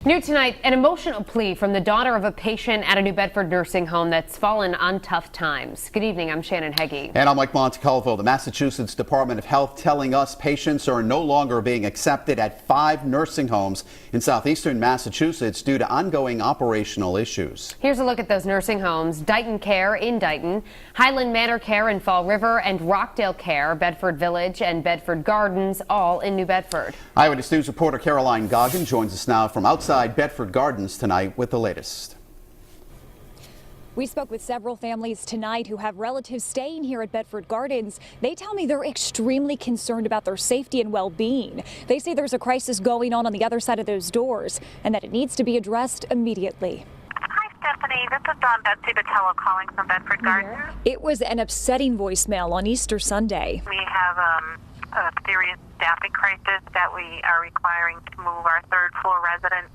New tonight, an emotional plea from the daughter of a patient at a New Bedford nursing home that's fallen on tough times. Good evening, I'm Shannon Heggie. And I'm Mike Montecalvo. The Massachusetts Department of Health telling us patients are no longer being accepted at 5 nursing homes in southeastern Massachusetts due to ongoing operational issues. Here's a look at those nursing homes: Dighton Care in Dighton, Highland Manor Care in Fall River, and Rockdale Care, Bedford Village, and Bedford Gardens, all in New Bedford. Eyewitness News reporter Caroline Goggin joins us now from outside Bedford Gardens tonight with the latest. We spoke with several families tonight who have relatives staying here at Bedford Gardens. They tell me they're extremely concerned about their safety and well-being. They say there's a crisis going on the other side of those doors and that it needs to be addressed immediately. Hi, Stephanie. This is Betsy Batello calling from Bedford Gardens. It was an upsetting voicemail on Easter Sunday. We have a serious staffing crisis that we are requiring to move our third floor residents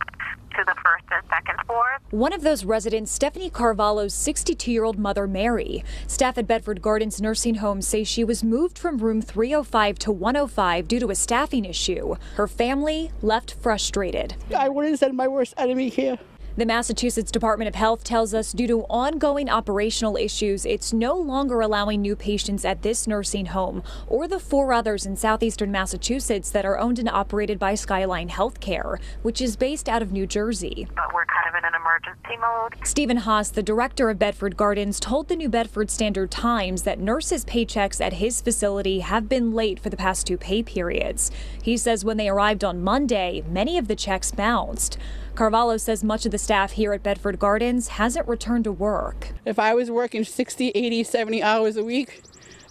to the first and second floors. One of those residents, Stephanie Carvalho's 62-year-old mother, Mary. Staff at Bedford Gardens nursing home say she was moved from room 305 to 105 due to a staffing issue. Her family left frustrated. I wouldn't send my worst enemy here. The Massachusetts Department of Health tells us due to ongoing operational issues, it's no longer allowing new patients at this nursing home or the 4 others in southeastern Massachusetts that are owned and operated by Skyline Healthcare, which is based out of New Jersey. But we're kind of in an emergency mode. Stephen Haas, the director of Bedford Gardens, told the New Bedford Standard Times that nurses' paychecks at his facility have been late for the past 2 pay periods. He says when they arrived on Monday, many of the checks bounced. Carvalho says much of the staff here at Bedford Gardens hasn't returned to work. If I was working 60, 80, 70 hours a week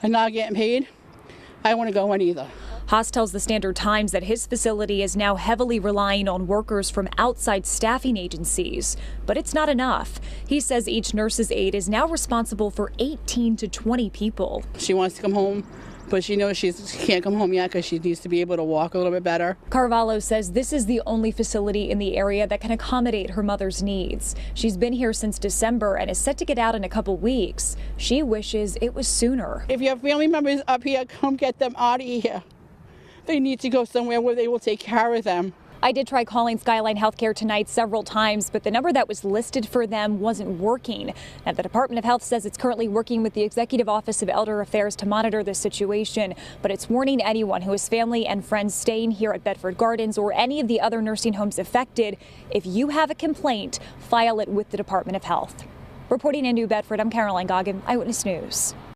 and not getting paid, I wouldn't go in either. Haas tells the Standard Times that his facility is now heavily relying on workers from outside staffing agencies, but it's not enough. He says each nurse's aide is now responsible for 18 to 20 people. She wants to come home, but she knows she can't come home yet because she needs to be able to walk a little bit better. Carvalho says this is the only facility in the area that can accommodate her mother's needs. She's been here since December and is set to get out in a couple weeks. She wishes it was sooner. If you have family members up here, come get them out of here. They need to go somewhere where they will take care of them. I did try calling Skyline Healthcare tonight several times, but the number that was listed for them wasn't working. Now, the Department of Health says it's currently working with the Executive Office of Elder Affairs to monitor this situation, but it's warning anyone who has family and friends staying here at Bedford Gardens or any of the other nursing homes affected, if you have a complaint, file it with the Department of Health. Reporting in New Bedford, I'm Caroline Goggin, Eyewitness News.